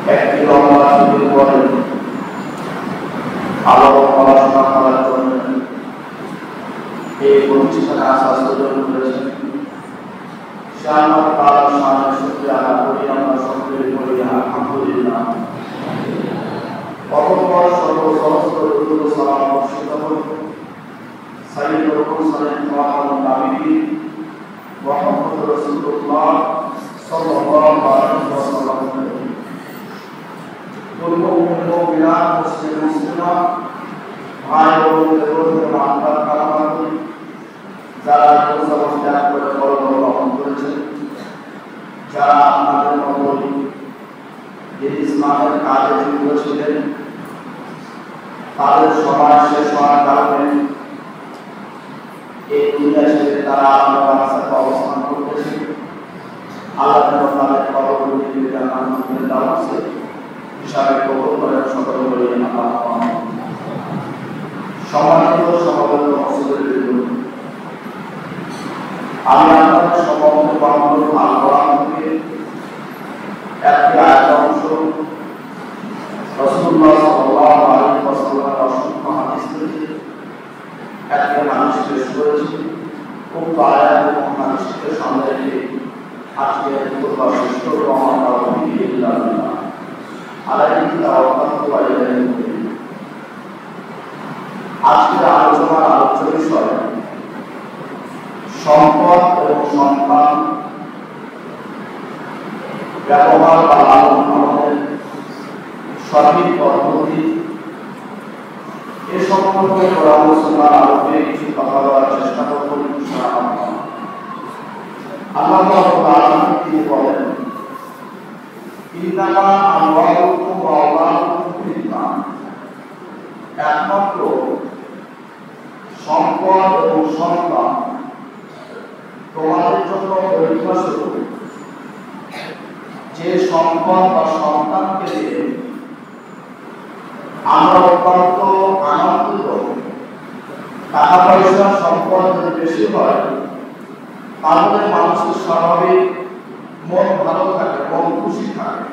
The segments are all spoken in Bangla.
একটি লম্বা ছুটির পরে আলো পড়াশোনা করার জন্য এই প্রতিষ্ঠানে আসার সুযোগ করেছেন। সে আমার তার সামনে শুকরিয়া আদায় করি, আমরা সকলে বলি আলহামদুলিল্লাহ। অতঃপর সর্বসহস্র দুরূদ সালাম বর্ষিত হোক সাইয়্যিদুল মুরসালিন ওয়া নাবিয়্যিন মুহাম্মদুর রাসূলুল্লাহ সাল্লাল্লাহু আলাইহি ওয়াসাল্লাম। পূর্ব মুমিনাত মুসলিমা ভাই ও বোনদের আমরা কামনা করি যারা মুসলমান ত্যাগ করে কর্ম গ্রহণ করেছেন, যারা আপনাদের মতো ইসলামের কাজে যুক্ত ছিলেন, তাদের সময় শেষ হওয়ার কারণে এই দুনিয়া ছেড়ে তারা আল্লাহর রাস্তায় অবস্থান করতেছে। আল্লাহ তাদের কবরগুলোকে জান্নাতের দাওয়াত হিসাবে কবুল করেন সকলে বলি আল্লাহ। সম্মানিত সভাপতি মহোদয়, আমি আপনাদের সম্বন্ধে বর্ণনা আল্লাহ থেকে একটি আয়াতের অংশ রাসূলুল্লাহ সাল্লাল্লাহু আলাইহি ওয়াসাল্লামের অসংখ্য হাদিস থেকে একটি হাদিস পেশ করেছি। উক্ত আয়াত এবং হাদিসকে সামনে রেখে আজকে পুরো শ্রেষ্ঠ রহমান আল্লাহ আলাইহি তাআলা আজকের আলোচনার আলোচ্য বিষয় সম্পদ এবং সন্তান ব্যবহার বা লালন পালনের সঠিক পদ্ধতি এ সম্পর্কে আলোচনার আলোকে কিছু কথা বলার চেষ্টা করব। আল্লাহ রাব্বুল আলামিন তিনি বলেন, ইন্নামা আমওয়ালুকুম ওয়া আওলাদুকুম ফিতনাহ, একমাত্র সম্পদ এবং সন্তান তোমাদের জন্য পরীক্ষা স্বরূপ। যে সম্পদ বা সন্তানকে দিয়ে আমরা অত্যন্ত আনন্দিত, টাকা পয়সা সম্পদ যদি বেশি হয় তাহলে মানুষের স্বাভাবিক মন ভালো থাকে, মন খুশি থাকে।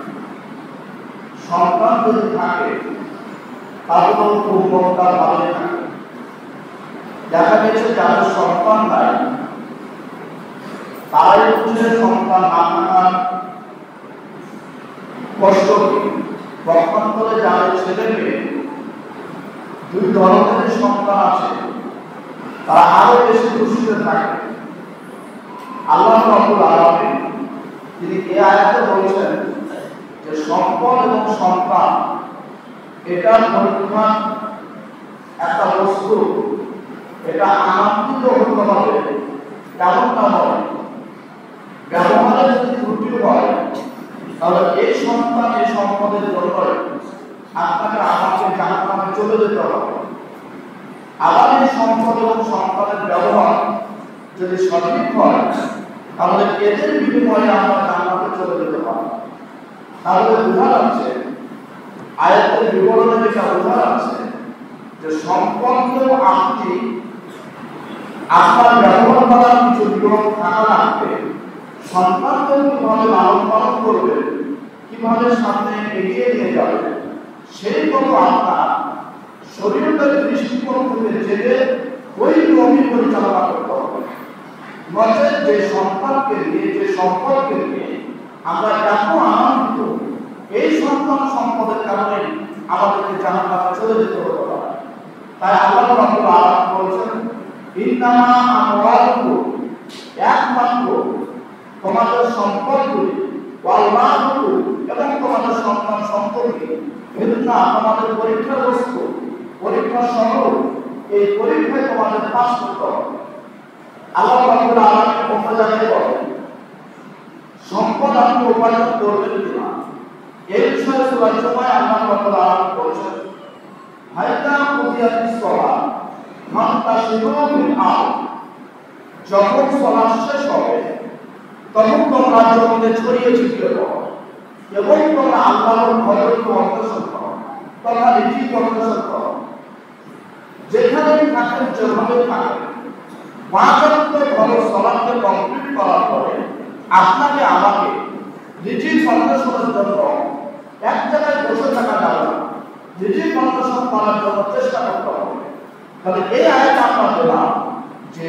সন্তান যদি থাকে তাহলেও খুব মনটা ভালো থাকে। দেখা গেছে যাদের সন্তান নাই তারাই বুঝে সন্তান না থাকার কষ্ট কি। পক্ষান্তরে যাদের ছেলে মেয়ে দুই ধরনের সন্তান আছে তারা আরো বেশি খুশিতে থাকে। আল্লাহ রাব্বুল আলামিন তিনি এই আয়াতে বলেছেন যে সম্পদ এবং সন্তান এটা পরীক্ষা একটা বস্তু, এটা আনন্দিত হতে হবে তেমনটা নয়। ব্যবহারে যদি ত্রুটি হয় তাহলে এই সন্তান এই সম্পদের জন্য আপনাকে আমাকে জাহান্নামে চলে যেতে হবে। আবার এই সম্পদ এবং সন্তানের ব্যবহার যদি সঠিক হয় তাহলে এদের বিনিময়ে আমরা জান্নাতে চলে যেতে পারি। তাহলে বোঝা যাচ্ছে আয়াতের বিবরণে যেটা বোঝা যাচ্ছে যে সম্পদকেও আপনি আপনার ব্যবহার করার কিছু নিয়ম থাকা লাগবে। সন্তানকেও কিভাবে লালন পালন করবেন, কিভাবে সামনে এগিয়ে নিয়ে যাবেন, সেই মতো আপনার শরীরের দৃষ্টিকোণ থেকে জেনে ওই নিয়মই পরিচালনা করতে হবে। নচেত যে সন্তানকে নিয়ে, যে সম্পদকে নিয়ে আমরা এত আনন্দিত, এই সন্তান সম্পদের কারণে আমাদেরকে জাহান্নামে চলে যেতে হতে পারে। তাই আল্লাহ রাব্বুল আলামিন বলেছেন, ইন্নামা আমওয়ালুকুম, একমাত্র তোমাদের সম্পদগুলি, ওয়ালাদুকুম, এবং তোমাদের সন্তান সম্পত্তি ফিতনা, তোমাদের পরীক্ষার বস্তু, পরীক্ষার স্বরূপ। এই পরীক্ষায় তোমাদের পাস করতে হবে। আল্লাহ রাব্বুল আলামিন অন্য জায়গায় বলেন সম্পদ আপনি উপার্জন করবেন কিনা, এই বিষয়ে সূরা জুমায় আল্লাহ রাব্বুল আলামিন বলেছেন, হাইতা কুদিয়াতিস সালাত ফান্তাশিরু ফিল আরদ, যখন সালাত শেষ হবে তখন তোমরা জমিনে ছড়িয়ে ছিটিয়ে পড়ো এবং তোমরা আল্লাহর ভয়কে অগ্রসর করো তথা নীতিকে অগ্রসর করো। যেখানেই থাকেন, যেভাবে থাকেন, ভাবে সালাতকে কমপ্লিট করার পরে আপনাকে আমাকে নীতি অগ্রসরের জন্য একটা রিজিক অন্বেষণ করার জন্য চেষ্টা করতে হবে। তাহলে এই আয়াতে আমরা পেলাম যে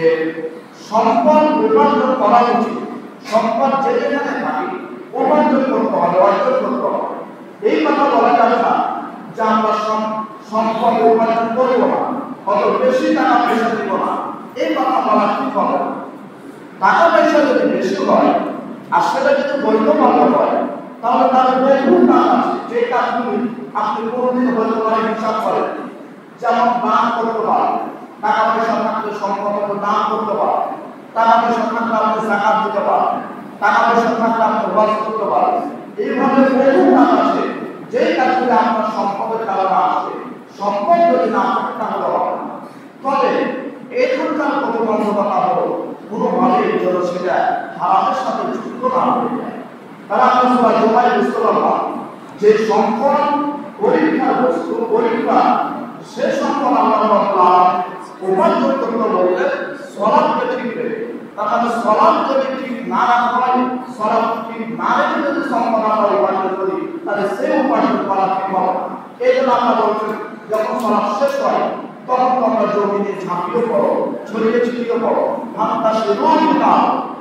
সম্পদ উপার্জন করা উচিত, সম্পদ যে যেখানে থাকে উপার্জন করতে হবে, অর্জন করতে হবে। এই কথা বলা যাবে না যে আমরা সম্পদ উপার্জন করবো না, অত বেশি টাকা পয়সা দিব না, এই কথা বলা ঠিক হবে না। টাকা পয়সা যদি বেশি হয় আর সেটা যদি বৈধভাবে হয় তাহলে তার বহু কাজ আছে, যে কাজগুলি আপনি কোনদিন বৈধ করে হিসাব করেন। যেমন দান করতে পারেন, টাকা পয়সা থাকলে সম্পদ দান করতে পারেন, টাকা পয়সা থাকলে আপনি যাকাত দিতে পারেন, টাকা পয়সা থাকলে আপনি হজ করতে পারেন। এইভাবে বহু কাজ আছে যে কাজগুলি আপনার সম্পদের কারণে আসবে। সম্পদ যদি না থাকে তাহলে হবে না। তবে এখানকার প্রতিবন্ধকতা হলো কোনোভাবেই যেন সেটা হারামের সাথে যুক্ত না হয়ে যায়। তারা আমরা সবাই বুঝতে পারলাম যে সম্পদ পরীক্ষার বস্তু, পরীক্ষা সে সম্পদ আল্লাহ উপার্জন করতে বললে সলাপকে ঠিক রেখে, তার মানে সলাপ যদি ঠিক না রাখা হয়, সলাপ ঠিক না রেখে যদি সম্পদ আমরা উপার্জন করি তাহলে সেই উপার্জন করা ঠিক হবে না। এই জন্য আমরা বলছি যখন সলাপ শেষ হয় তখন তোমরা জমিনে ঝাঁপিয়ে পড়ো, ছড়িয়ে ছিটিয়ে পড়ো, ভাবটা সে রোহিতা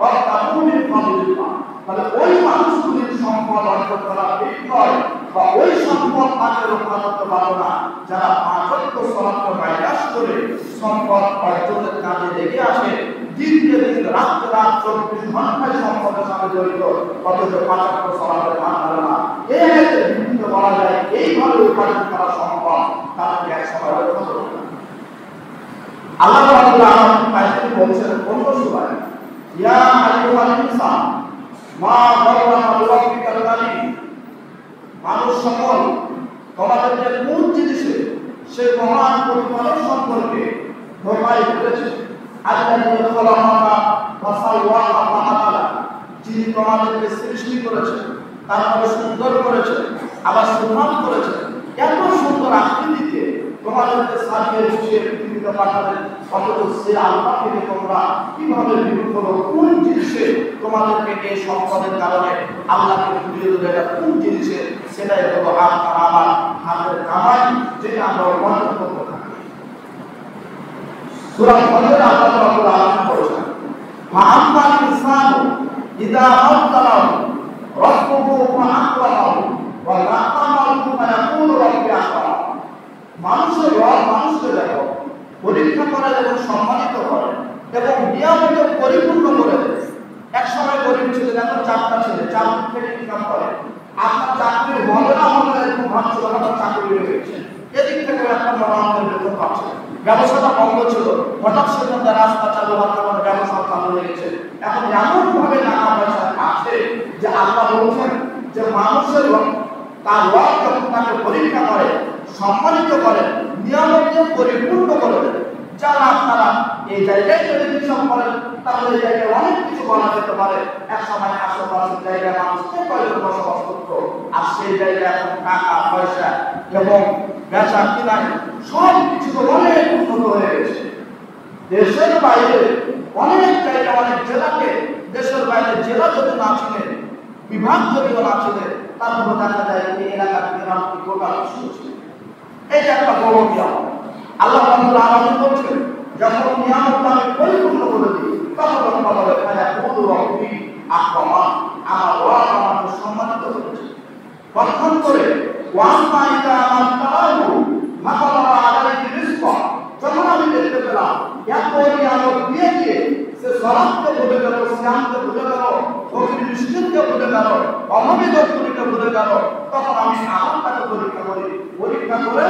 অর্থা মুমিন ফাদিলিল্লাহ। তাহলে ওই মানুষগুলির সম্পদ অর্জন করা ঠিক নয়, বা ওই সম্পদ তাকে রক্ষা করতে পারো না যারা পাঁচত্ব সলাপকে বাইরাস করে সম্পদ অর্জনের কাজে লেগে আসে, দিনকে দিন রাত্রে রাত 24 ঘন্টায় সম্পদের সাথে জড়িত, অথচ পাঁচত্ব সলাপের ধান ধরে না। এই বিভিন্ন বলা যায় এইভাবে উপার্জন করা সম্ভব, তাদেরকে এক সময় রক্ষা করবে না। আল্লাহ রাব্বুল আলামিন তাইতে বলেছেন কোন সূরায়, ইয়া আইয়ুহাল ইনসান মা গাররাকা বিরাব্বিকাল কারীম, মানুষ সকল তোমাদেরকে কোন জিনিসে সে মহান প্রতিপালক সম্পর্কে ধোঁকায় ফেলেছে। আল্লাযী খালাকাকা ওয়া সাওয়াকা ফাআদালা, যিনি তোমাদেরকে সৃষ্টি করেছেন, তারপরে সুন্দর করেছেন, আবার সুঠাম করেছেন, এত সুন্দর আকৃতিতে তোমাদেরকে সাজিয়ে গুছিয়ে পৃথিবীতে পাঠালেন, অথচ সে আল্লাহ থেকে তোমরা কিভাবে বিমুখ হলো? কোন জিনিসে তোমাদেরকে এই সম্পদের কারণে আল্লাহকে ঘুরিয়ে দেবে? এটা কোন জিনিসে? সেটাই হলো আমার হাতের কামাই, যেটা আমরা উপার্জন করতে থাকি। সূরা ফজরে আল্লাহ রাব্বুল আলামিন বলেছেন, ফাআম্মাল ইনসানু ইযা আবতালাহু রাব্বুহু ফাআকরামাহু ওয়া না'মাহু ফায়াকুলু রাব্বি আকরাম। মানুষের রব মানুষকে দেখো পরীক্ষা করে এবং সম্মানিত করে এবং নিয়মিত পরিপূর্ণ করে দেয়। এক সময় গরিব ছিলেন, এখন 4টা ছেলে 4 থেকে ইনকাম করে। আপনার চাকরি হবে না হবে এরকম ভাবছিল, হঠাৎ চাকরি হয়ে গেছে, এদিক থেকে একটা মনোরঞ্জন বেতন পাচ্ছে। ব্যবসাটা বন্ধ ছিল, হঠাৎ সেখানে রাস্তা চালু হওয়ার কারণে ব্যবসা চালু হয়ে গেছে। এখন এমন ভাবে টাকা পয়সা আছে যে আল্লাহ বলছেন যে মানুষের তার রব যখন তাকে পরীক্ষা করে, সম্মানিত করে, নিয়ামত পরিপূর্ণ করে দেয়। যারা আপনারা এই জায়গায় যদি হিসাব করেন তাহলে এই জায়গায় অনেক কিছু বলা যেতে পারে। এক সময় আশেপাশের জায়গায় মানুষ কয়েকজন বসবাস করতো, আর সেই জায়গায় এখন টাকা পয়সা এবং বেচা কিনাই সব কিছু অনেক উন্নত হয়ে গেছে। দেশের বাইরে অনেক জায়গা, অনেক জেলাকে দেশের বাইরে জেলা যদি না ছিলেন, বিভাগ যদিও না ছিলেন, তারপরে দেখা যায় এই এলাকার গ্রামটি গোটা শুনছে। এটা একটা বড় নিয়ম। আল্লাহ রাব্বুল আলামিন বলছেন, যখন নিয়ামত আমি পরিপূর্ণ করে দিই তখন বলে ফায়াকুলু রাব্বি আকরামান, আমার রব আমাকে সম্মানিত করেছে। প্রথম করে ওয়াম্মা ইযা আমাতাহু মাকালা আলাইহি রিজকা, যখন আমি দেখতে পেলাম এত নিয়ামত দিয়ে দিয়ে সে সালাতকে ভুলে গেল, সিয়ামকে ভুলে গেল, ফকির মিসকিনকে ভুলে গেল, অভাবী দরিদ্রকে ভুলে গেল, তখন আমি আমাকে পরীক্ষা করি। পরীক্ষা করে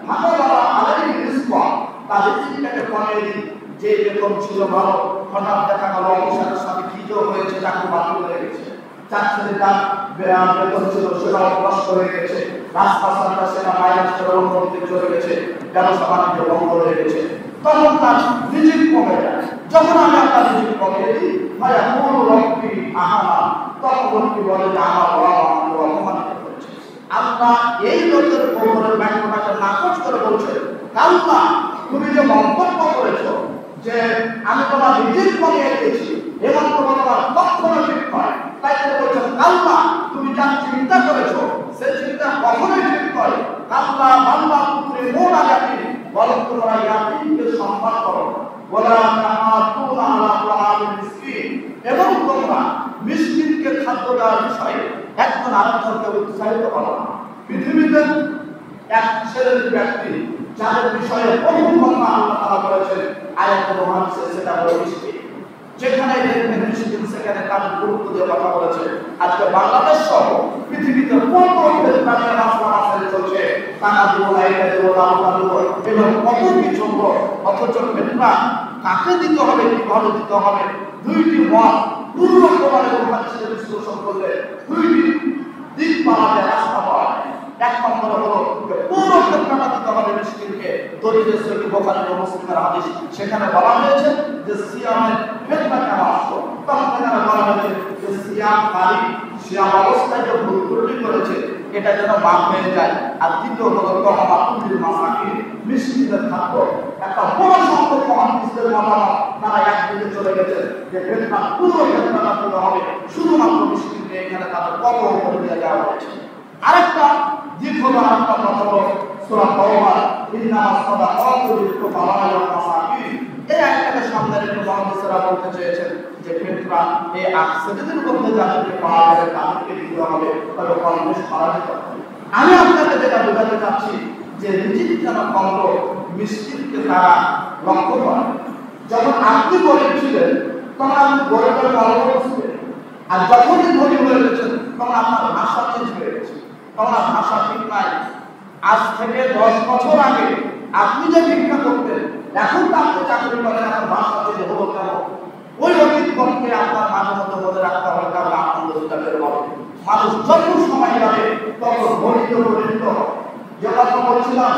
মাকালা আলাইহি রিজকা, তার রিজিকটাকে কমিয়ে দিই। যে বেতন ছিল ভালো, হঠাৎ দেখা গেল অফিসারের সাথে কি হয়েছে, চাকরি বাতিল হয়ে গেছে। চার ছেলেটার বেতন ছিল সেটাও নষ্ট হয়ে গেছে, রাস্তা সেটা মাইনাস করে অন্যদিকে চলে গেছে, ব্যবসা বাণিজ্য বন্ধ হয়ে গেছে। তখন তার রিজিক কমে যায়। যখন আমি আপনার রিজিক কমিয়ে দিই ভাইয়া কোন রব্বি আহানা, তখন রব্বি বলে যে আমার রব আমাকে অপমানিত করেছে। আল্লাহ এই লোকের উপরের বাক্যটাকে নাকচ করে বলছে, আল্লাহ তুমি যে মন্তব্য করেছো যে আমি তোমার রিজিক কমিয়ে দিয়েছি, এই মন্তব্য তোমার কখনো ঠিক নয়। তাই বলছেন আল্লাহ তুমি যা চিন্তা করেছো সেই চিন্তা কখনোই ঠিক নয়। আল্লাহ বান্দা তুকরিমুনা ইয়াতীম, বরং তোমরা ইয়াতীমকে সম্মান করো, ওয়ালা তাহাতুনা আলা তাআমিল মিসকিন, এবং তোমরা মিসকিনকে খাদ্য দেওয়ার বিষয়ে একজন আরেকজনকে উৎসাহিত করো। পৃথিবীতে এক শ্রেণীর ব্যক্তি যাদের বিষয়ে বহু কথা আল্লাহ তাআলা বলেছেন আয়াতে মুহাম্মদ, সেটা হলো মিসকিন। যেখানে দেখবেন মিসকিন সেখানে তার গুরুত্ব দিয়ে কথা বলেছে। আজকে বাংলাদেশ সহ পৃথিবীতে কত ফেতনার মাসলা চলছে, টাকা দিব না, এটা দিব না, ওটা দিব, এবং কত কিছু। অথচ ফেতনা কাকে দিতে হবে, কিভাবে দিতে হবে, দুইটি মত পূর্ণ প্রমাণের হাদিসে বিশ্লেষণ করলে দুইটি দিক পাওয়া যায়, রাস্তা পাওয়া যায়। এক নম্বর হলো পুরো ফেতনাটা দিতে হবে মিসকিনকে। দলিল সহিহ বুখারী ও মুসলিমের হাদিস, সেখানে বলা হয়েছে যে সিয়ামের ফেতনা কেন আসলো। তখন সেখানে বলা হয়েছে যে সিয়াম অবস্থায় যে ভুল ত্রুটি করেছে এটা যেন মাফ হয়ে যায়। আর দ্বিতীয় হলো তহমাতুল মাসাকিন, মিসকিনদের খাদ্য। একটা বড় সংখ্যক মুহাদ্দিসদের মতামত, তারা একদিকে চলে গেছে যে ফেতনা পুরো ফেতনাটা দিতে হবে, শুধুমাত্র মিসকিনকে এখানে তাদের কবর করে দেওয়া হয়েছে। আরেকটা দিক হলো, আরেকটা কথা হলো সূরা তাওবা, ইন্নামাস সাদাকাতু লিল-ফুকারা ওয়াল মাসাকিন। এই আয়াতটাকে সামনে রেখে মুহাদ্দিসরা বলতে চেয়েছেন যে ফেতনা এই আকসিদের মধ্যে যাদেরকে পাওয়া যাবে তাদেরকে দিতে হবে, তবে কম বেশ করা যেতে হবে। আমি আপনাকে যেটা বোঝাতে চাচ্ছি যে রিজিক যেন কম, মিসকিনকে তারা লক্ষ্য করে। যখন আপনি গরিব ছিলেন তখন আপনি গরিবের মর্যাদা ছিলেন, আর যখনই ধনী হয়ে গেছেন তখন আপনার ভাষা চেঞ্জ হয়ে গেছে, তখন আর ভাষা ঠিক নাই। আজ থেকে 10 বছর আগে আপনি যে ভিক্ষা করতেন, এখন তো আপনি চাকরি করেন, এখন ভাষা চেঞ্জ হলো কেন? ওই অতীতকে আপনার মাঝে মধ্যে মনে রাখতে হবে, কারণ আনন্দ বের হবে। মানুষ যত সময় যাবে তত গরিব হবে। যে কথা বলছিলাম,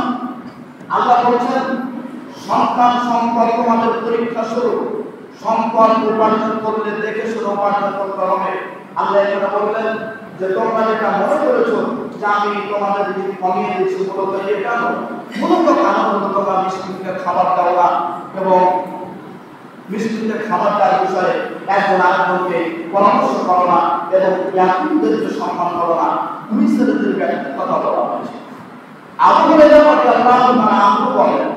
আল্লাহ বলছেন সন্তান সম্পদ তোমাদের পরীক্ষা শুরু, সম্পদ উপার্জন করলে দেখে শুনে উপার্জন করতে হবে। আল্লাহ এখানে বললেন যে তোমরা যেটা মনে করেছো যে আমি তোমাদের দিকে কমিয়ে দিচ্ছি, মূলত এটা মূলত কারণ হলো তোমরা মিসকিনকে খাবার দেওয়া এবং মিসকিনকে খাবার দেওয়ার বিষয়ে একজন আরেকজনকে পরামর্শ করো না, এবং ইয়াতীমদেরকে সম্মান করো না। দুই শ্রেণীর ব্যক্তির কথা বলা হয়েছে। আবু হুরায়রা রাদিয়াল্লাহু তাআলা আনহু বলেন,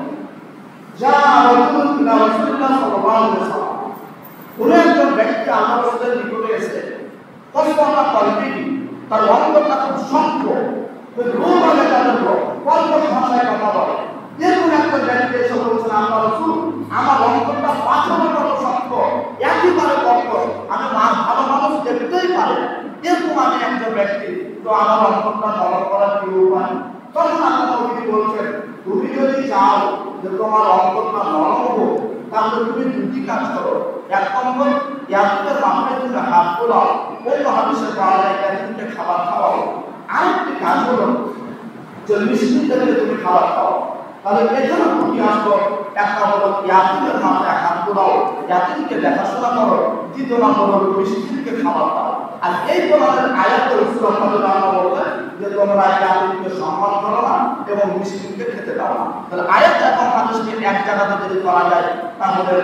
যা রাসূলুল্লাহ সাল্লাল্লাহু আলাইহি ওয়াসাল্লাম, কোন একজন ব্যক্তি আল্লাহর রাসূলের নিকটে এসে কসমাতা কলবি, তার অন্তরটা খুব শক্ত, রূহ বলে তাদের কল্পন ভাষায় কথা বলে। এরকম একটা ব্যক্তি এসে বলছেন, আল্লাহ রাসূল আমার অন্তরটা পাথরের মতো শক্ত, একেবারে কঠোর, আমি ভালো মানুষ দেখতেই পারি। এরকম আমি একজন ব্যক্তি, তো আমার অন্তরটা নরম করার কি উপায়? তখন আল্লাহ নবী বলছেন, তুমি যদি চাও যে তোমার অন্তরটা নরম হোক, তাহলে তুমি দুটি কাজ করো। এক নম্বর, ইয়াকুবের মাথায় তুমি হাত তোলাও, ওই হাদিসে পাওয়া যায় ইয়াকুবকে খাবার খাওয়াও। আরেকটি কাজ হলো যে মিসকিনদেরকে তুমি খাবার খাও। তাহলে এখানে দুটি আসলো, একটা হলো ইয়াকুবের মাথায় হাত তোলাও, ইয়াকুবকে দেখাশোনা করো। দ্বিতীয় নম্বর হলো মিসকিনকে খাবার দাও। আর এই কোরআনের আয়াতে রাসূলুল্লাহ সাল্লাল্লাহু আলাইহি ওয়াসাল্লাম যে তোমরা ইয়াতীমকে সম্মান করো না এবং মিসকিনকে খেতে দাও না। তাহলে আয়াত এবং হাদিসকে এক জায়গাতে যদি করা যায়, তাহলে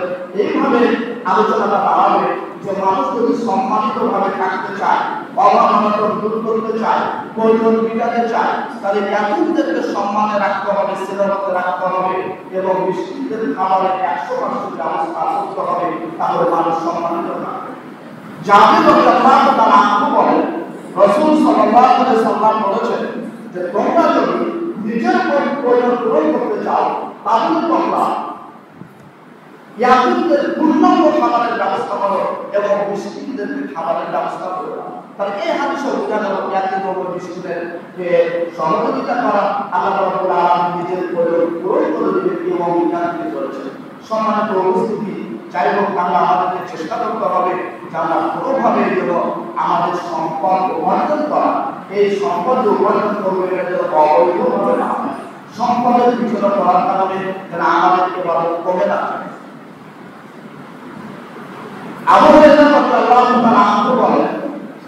এইভাবে আলোচনাটা বাড়াবে যে মানুষ যদি সম্মানিতভাবে থাকতে চায়, অভাব-অনটন দূর করতে চায়, প্রয়োজন মেটাতে চায়, তাহলে ইয়াতীমদেরকে সম্মানে রাখতে হবে, সেবাতে রাখতে হবে, এবং মিসকিনদের খাবারের 100% ব্যবস্থা করতে হবে। তাহলে মানুষ সম্মানিত থাকবে। জাবির রাদিয়াল্লাহু তাআলা আনহু বলেন, রাসূল সাল্লাল্লাহু আলাইহি ওয়াসাল্লাম বলেছেন যে তোমরা যদি নিজের প্রয়োজন পূরণ করতে চাও, তাহলে তোমরা ইয়াতীমদের পূর্ণাঙ্গ খাবারের ব্যবস্থা করো এবং মিসকিনদেরকে খাবারের ব্যবস্থা করো। তাহলে এই হাদিসে বোঝানো ইয়াতীম এবং মিসকিনদের যে সহযোগিতা করা, আল্লাহ রাব্বুল আলামিন নিজের প্রয়োজন পূরণ করে দিবেন এবং ইয়াতীমকে করেছেন। সম্মানিত উপস্থিতি, যাই হোক আমরা আমাদেরকে চেষ্টা করতে হবে যে আমরা কোনোভাবে যেন আমাদের সম্পদ উপার্জন করা, এই সম্পদ উপার্জন করবে এটা যেন অবৈধভাবে না হয়, সম্পদের পিছনে পড়ার কারণে যেন আমাদের এভাবে কমে না যায়। আবু হুরায়রা রাদিয়াল্লাহু তাআলা আনহু বলেন,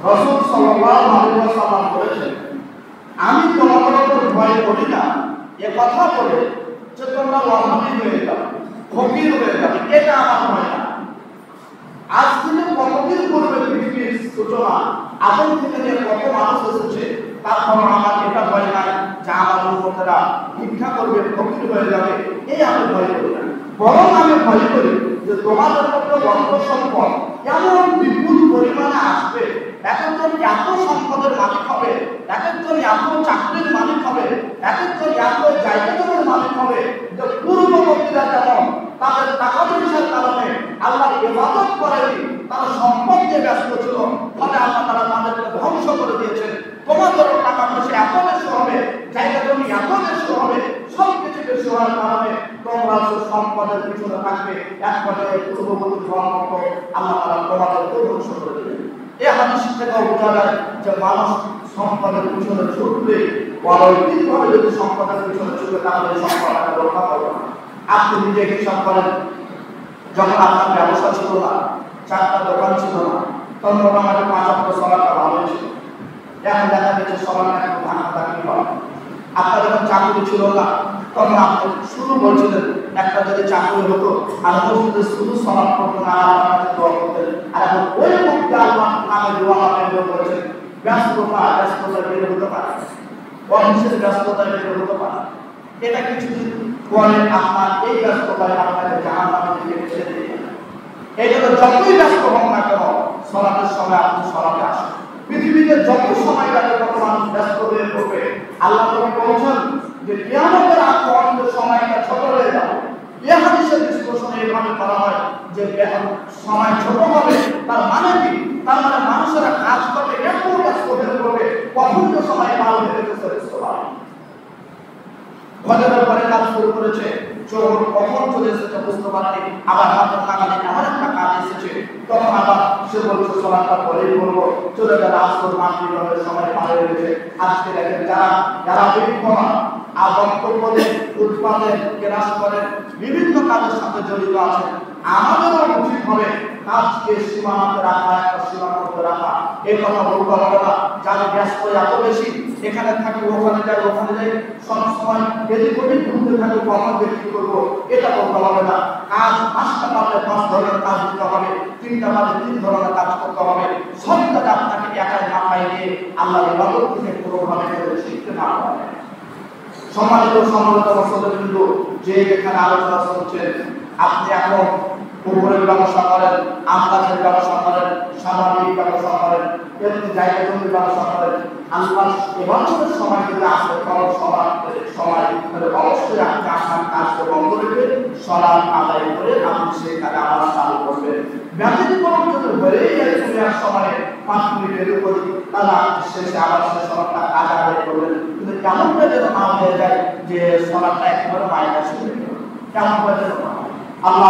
রাসূল সাল্লাল্লাহু আলাইহি ওয়াসাল্লাম বলেছেন, আমি তোমাদের উপর ভয় করি না এ কথা বলে যে তোমরা অভাবী হয়ে যাবে, ফকির হয়ে যাবে, এটা আমার ভয় না। আজ থেকে কতদিন পূর্বে পৃথিবীর সূচনা, আদম থেকে নিয়ে কত মানুষ এসেছে, তারপর আমার এটা ভয় নাই যে আমার উম্মতেরা ভিক্ষা করবে, ফকির হয়ে যাবে, এই আমি ভয় করি না। বরং আমি ভয় করি যে তোমাদের মধ্যে অর্থ সম্পদ এমন বিপুল পরিমাণে আসবে, এক একজন এত সম্পদের মালিক হবে, এক একজন এত চাকরির মালিক হবে, এক একজন এত জায়গার মালিক হবে যে পূর্ববর্তীরা যেমন তাদের টাকা পয়সার কারণে আল্লাহর ইবাদত করেনি, তারা সম্পদ নিয়ে ব্যস্ত ছিল, ফলে আল্লাহ তারা তাদেরকে ধ্বংস করে দিয়েছেন। তোমাদেরও টাকা পয়সা এত বেশি হবে, জায়গা জমি এত বেশি হবে, সবকিছু বেশি হওয়ার কারণে তোমরা সম্পদের পিছনে থাকবে, এক পর্যায়ে পূর্ববর্তী হওয়ার মতো আল্লাহ তারা তোমাদেরকে ধ্বংস করে দেবেন। এই হাদিস থেকে বোঝা যায় যে মানুষ সম্পদের পিছনে ছুটলে, অনৈতিকভাবে যদি সম্পদের পিছনে ছুটে তাহলে সম্পদটাকে রক্ষা করবে না। আপনি নিজে হিসাব করেন, যখন আপনার ব্যবসা ছিল না, চারটা দোকান ছিল না, তখন মোটামুটি 5 অক্ট সলাটা ভালো ছিল। এখন দেখা যাচ্ছে সবার একটু ভাঙা থাকি হয়। আপনার যখন চাকরি ছিল না, তখন আপনি শুরু বলছিলেন একটা যদি চাকরি হতো আর মসজিদে শুধু সলাপ করতো না, আল্লাহর কাছে দোয়া করতেন। আর এখন ওই মুক্তি আল্লাহ নামে দোয়া আপনি করেছেন, ব্যস্ততা বেড়ে হতে পারে, অফিসের ব্যস্ততা বেড়ে হতে পারে। এটা কিছুদিন পরে আপনার এই ব্যস্ততায় আপনাকে জাহান্নামের দিকে ঠেলে দিবে। এই জন্য যতই ব্যস্ত হন না কেন, সলাতের সময় আপনি সলাতে আসেন। পৃথিবীতে যত সময় লাগে তত মানুষ ব্যস্ত হয়ে পড়বে। আল্লাহ নবী বলেছেন যে কিয়ামতের আগ পর্যন্ত সময়টা ছোট হয়ে যাবে। এই হাদিসের বিশ্লেষণে এইভাবে করা হয় যে সময় ছোট হবে, তার মানে কি? তার মানে মানুষেরা কাজ করবে, এত ব্যস্ত হয়ে পড়বে, কখন যে সময় পার হয়ে যেতে বুঝতে পারবে। ফজরের পরে কাজ শুরু করেছে, চোর কখন চলে এসেছে বুঝতে পারেনি, আবার হাতের নাগালে এমন একটা কাজ এসেছে, তখন আবার সে বলছে সলাৎটা পরেই করবো, চলে গেল আসর মাগরিবের সময় পার হয়ে গেছে। আজকে দেখেন যারা বিভিন্ন বক্তব্য দেন, উৎপাদন কেরাস করেন, বিভিন্ন কাজের সাথে জড়িত আছেন, আমাদেরও উচিত হবে কাজকে সীমানাতে রাখা, একটা সীমার মধ্যে রাখা। এই কথা বলতে হবে না যারা ব্যস্ত এত বেশি, এখানে থাকি ওখানে যাই, সবসময় এদিক ওদিক ঘুরতে থাকি, কখন কি করবো এটা বলতে হবে না। কাজ 5টা পারলে 5 ধরনের কাজ দিতে হবে, 3টা পারলে 3 ধরনের কাজ করতে হবে। সব কাজ আপনাকে একাই না পাইলে আল্লাহর ইবাদত থেকে কোনোভাবে শিখতে না পারে। সম্মানিত মুসলমানবৃন্দ, যে এখানে আলোচনা চলছেন, আপনি এখন উপরের ব্যবসা করেন, আমদানির ব্যবসা করেন, সামাজিক ব্যবসা করেন, এমনি জায়গা জমির ব্যবসা করেন, আল্লাহ ইবাদতের সময় যদি আসে তখন সময় অবশ্যই আপনি আপনার কাজকে বন্ধ রেখে সালাত আদায় করে আপনি সেই কাজে আবার চালু করবেন। ব্যতিক্রম যদি হয়েই যায় দুনিয়ার সময়ে 5 মিনিটের উপরে, তাহলে আপনি শেষে আবার সে সালাতটা কাজ আদায় করবেন। কিন্তু কেমনটা যেন না হয়ে যায় যে সালাতটা একেবারে মাইনাস হয়ে গেল, কেমন হয়ে যেন না। আল্লাহ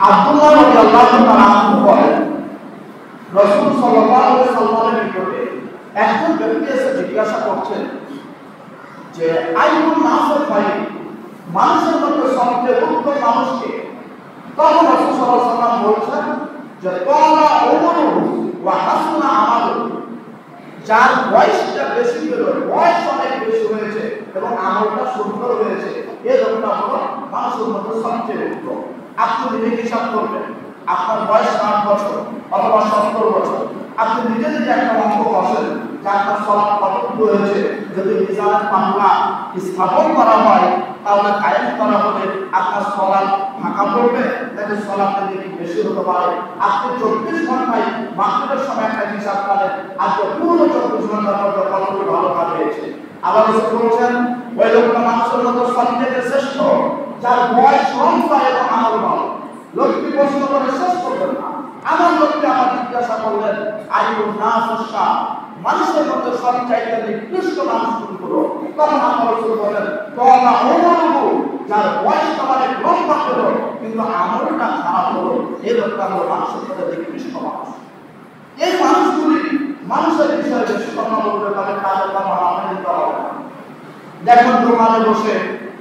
আব্দুল্লাহ রাদিয়াল্লাহু তাআলা আনহু বলেন, রাসূল সাল্লাল্লাহু আলাইহি সাল্লামের নিকটে একজন ব্যক্তি এসে জিজ্ঞাসা করছেন যে আইয়ুন নাসের খায়র, মানুষের মধ্যে সবচেয়ে উত্তম মানুষকে? তখন রাসূল সাল্লাল্লাহু আলাইহি সাল্লাম বলছেন যে ক্বালা উমরু ওয়া হাসুনা আমালু, যার বয়সটা বেশি হলো, বয়স অনেক বেশি হয়েছে এবং আমলটা সুন্দর হয়েছে, এই লোকটা হলো মানুষের মধ্যে সবচেয়ে উত্তম। আপনি নিজে হিসাব করবেন, আপনার বয়স 60 বছর অথবা 70 বছর, আপনি নিজে নিজে একটা অঙ্ক বসেন যে আপনার সালাত কতটুকু হয়েছে। যদি মিজানের পাল্লা স্থাপন করা হয় তাহলে কায়েম করা হবে আপনার সালাত ফাঁকা পড়বে নাকি সালাতের দিকে বেশি হতে পারে। আপনি 24 ঘন্টায় মাগরিবের সময় একটা হিসাব করেন, আজকে পুরো 24 ঘন্টার মধ্যে কতটুকু ভালো কাজ হয়েছে। আবার রাসূল বলেছেন ওই লোকটা মানুষের মধ্যে সবথেকে শ্রেষ্ঠ যার বয়স কম এবং আমল ভালো। লোকটি প্রশ্ন করে শেষ করবেন না, আমার লোকটি আমার জিজ্ঞাসা করলেন আইয়ুন নাসা, মানুষের মধ্যে সবচাইতে নিকৃষ্ট মানুষ কোনগুলো? তখন আমার রাসূল বলেন ক্বালা উমরু, যার বয়স অনেক লম্বা হলো কিন্তু আমলটা খারাপ হলো, এই লোকটা হলো মানুষের মধ্যে নিকৃষ্ট মানুষ। এই মানুষগুলি মানুষের বিষয়ে বেশি কথা বলবে, তাদের কাজের কথা আমাদের নিতে হবে না। দেখুন দোকানে বসে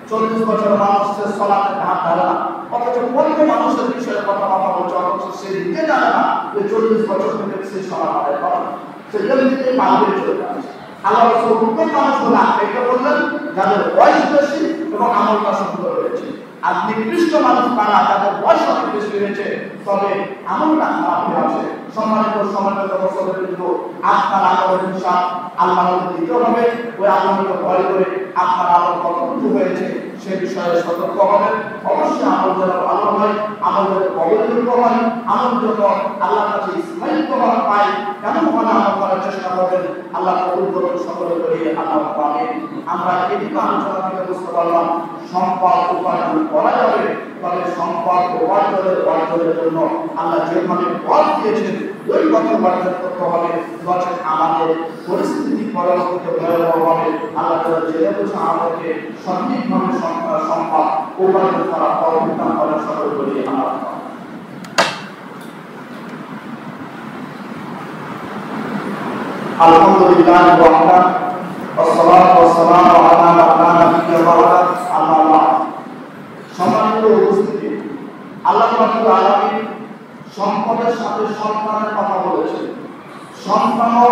40 বছর মানুষের সালাতে হাত ধরে না, অথচ অন্য মানুষের বিষয়ে কথা বলছে, অথচ সে নিজে জানে না যে 40 বছর থেকে সে সালাত আদায় করে, সে জলদিতে পাগল চলে যাচ্ছে। আল্লাহ রাসূল উত্তম মানুষগুলো এটা বললেন যাদের বয়স বেশি এবং আমলটা সুন্দর হয়েছে। আর নিকৃষ্ট মানুষ কারা, যাদের বয়স অনেক বেশি হয়েছে তবে আমলটা খারাপ হয়ে আছে। সম্মানিত বছরের কিন্তু আপনার আমলের হিসাব আল্লাহকে দিতে হবে। ওই আল্লাহকে ভয় করে আপনার আমল কতটুকু হয়েছে সে বিষয়ে সতর্ক হবেন। অবশ্যই আমল যেন ভালো হয়, আমল যেন কবুলযোগ্য হয়, আমল যেন আল্লাহর কাছে স্থায়িত্ব পায়, এমন ভাবে আমল করার চেষ্টা করবেন। আল্লাহ কবুল করুন সকলে করি আল্লাহ আমিন। আমরা এদিকে আলোচনা থেকে বুঝতে পারলাম সম্পদ উপার্জন করা যাবে, তবে সম্পদ অর্জনের জন্য আল্লাহ যেভাবে পথ দিয়েছেন ওই পথে অর্জন করতে হবে। বছর আমাদের পরিস্থিতি পরবর্তীতে ভয়াবহ হবে। আল্লাহ তাআলা জেনে বুঝে আমাদেরকে সঠিকভাবে সম্পদ উপার্জন করা তৌফিক দান করেন সকলে বলি আল্লাহ। আলহামদুলিল্লাহ ওয়াহদা والصلاة والسلام على من لا نبي بعده أما بعد। সম্মানিত উপস্থিতি, আল্লাহ রাব্বুল আলামিন সম্পদের সাথে সন্তানের কথা বলেছেন। সন্তানও